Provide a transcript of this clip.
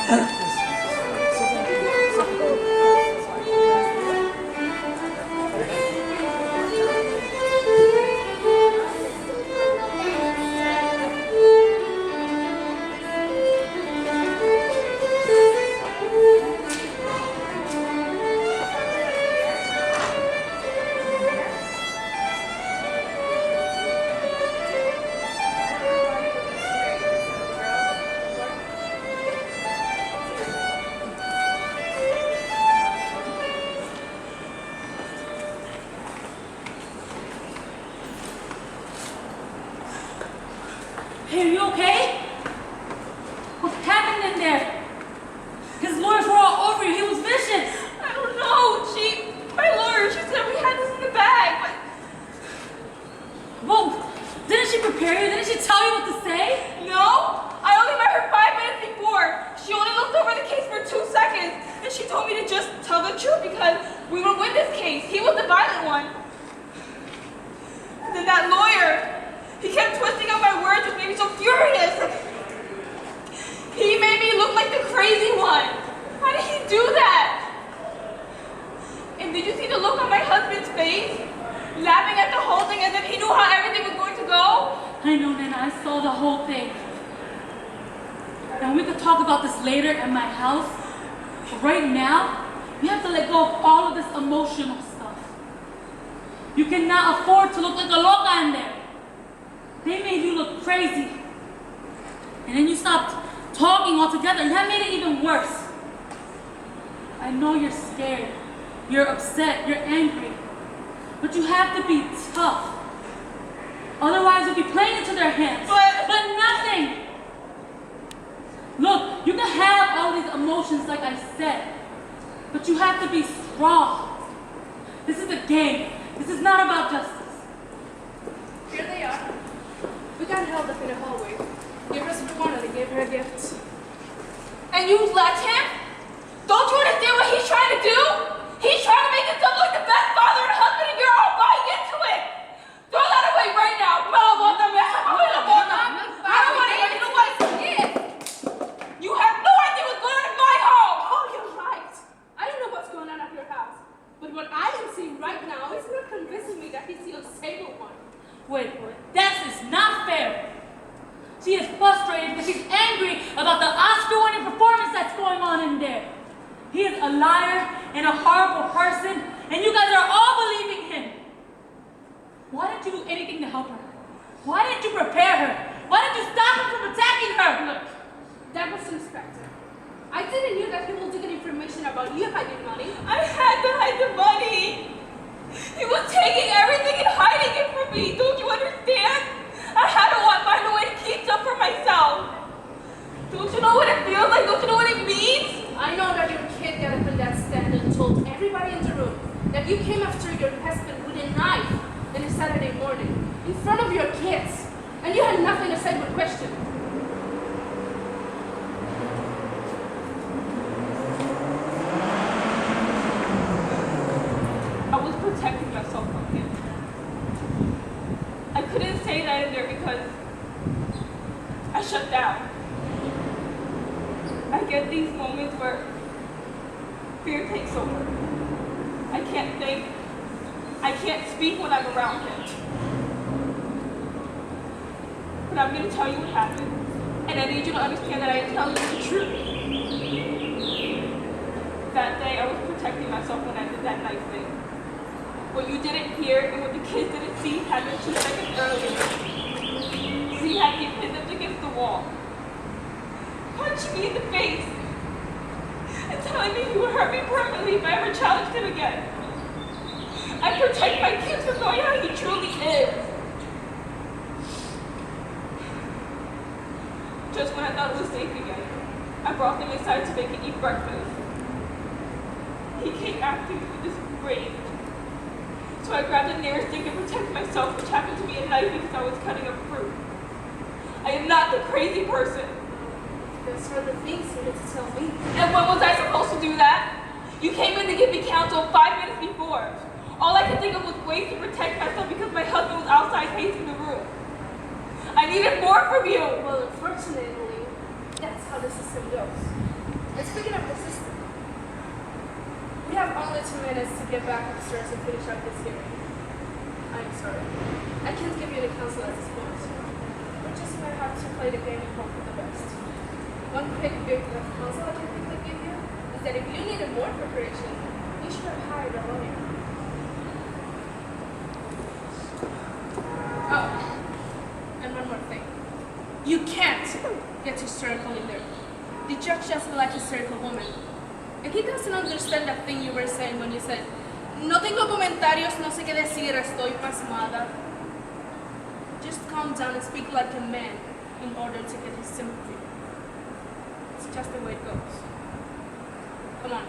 Hey, are you okay? What's happening in there? His lawyers were all over you. He was vicious. I don't know. My lawyer, she said we had this in the bag, but... Well, didn't she prepare you? Didn't she tell you what to say? No. I only met her 5 minutes before. She only looked over the case for 2 seconds, and she told me to just tell the truth because we would win this case. He was the violent one. And then that lawyer, he kept twisting up my words, which made me so furious. He made me look like the crazy one. How did he do that? And did you see the look on my husband's face? Laughing at the whole thing as if he knew how everything was going to go? I know, Nana. I saw the whole thing. And we could talk about this later at my house. But right now, you have to let go of all of this emotional stuff. You cannot afford to look like a loca in there. They made you look crazy. And then you stopped talking altogether, and that made it even worse. I know you're scared, you're upset, you're angry, but you have to be tough. Otherwise, you'll be playing into their hands. But nothing. Look, you can have all these emotions like I said, but you have to be strong. This is a game. This is not about justice. Here they are. We got held up in a hallway. Give us a corner, they gave her a gift. And you let him? Don't you understand what he's trying to do? He's trying to make himself look like the best father and husband, and you're all buying into it. Throw that away right now. I don't want to hear the voice. You have no idea what's going on in my home. Oh, you're right. I don't know what's going on at your house. But what I am seeing right now is not convincing me that he's the unstable one. Wait, that is not fair. She is frustrated because she's angry about the Oscar-winning performance that's going on in there. He is a liar and a horrible person, and you guys are all believing him. Why didn't you do anything to help her? Why didn't you prepare her? Why didn't you stop him from attacking her? Look, that was Inspector. I didn't know that he will get information about you hiding money. I had to hide the money. He was taking everything and hiding it from me. Don't you understand? I had to find a way to keep stuff for myself. Don't you know what it feels like? Don't you know what it means? I know that your kid got up in that stand and told everybody in the room that you came after your husband with a knife on a Saturday morning in front of your kids, and you had nothing to say but question. I was protecting myself from him. I couldn't say that in there because I shut down. I get these moments where fear takes over. I can't think. I can't speak when I'm around him. But I'm going to tell you what happened. And I need you to understand that I am telling you the truth. That day I was protecting myself when I did that knife thing. What you didn't hear and what the kids didn't see happened 2 seconds earlier. See how he pinned up against the wall, punching me in the face, and telling me he would hurt me permanently if I ever challenged him again. I protect my kids from knowing how he truly is. Just when I thought it was safe again, I brought them inside to make and eat breakfast. He came after me with this rage. So I grabbed the nearest thing to protect myself, which happened to be a knife because I was cutting up fruit. I am not the crazy person. Those are the things you need to tell me. And when was I supposed to do that? You came in to give me counsel 5 minutes before. All I could think of was ways to protect myself because my husband was outside pacing the room. I needed more from you. Well, unfortunately, that's how the system goes. And speaking of the system, we have only 2 minutes to get back upstairs and finish up this hearing. I'm sorry. I can't give you the counsel at this point. We just might have to play the game and hope for the best. One quick bit of counsel I can quickly give you is that if you needed more preparation, you should have hired a lawyer. Oh, and one more thing. You can't get hysterical in there. The judge doesn't like hysterical women. And he doesn't understand that thing you were saying when you said, no tengo comentarios, no sé qué decir, estoy pasmada. Just calm down and speak like a man in order to get his sympathy. It's just the way it goes. Come on.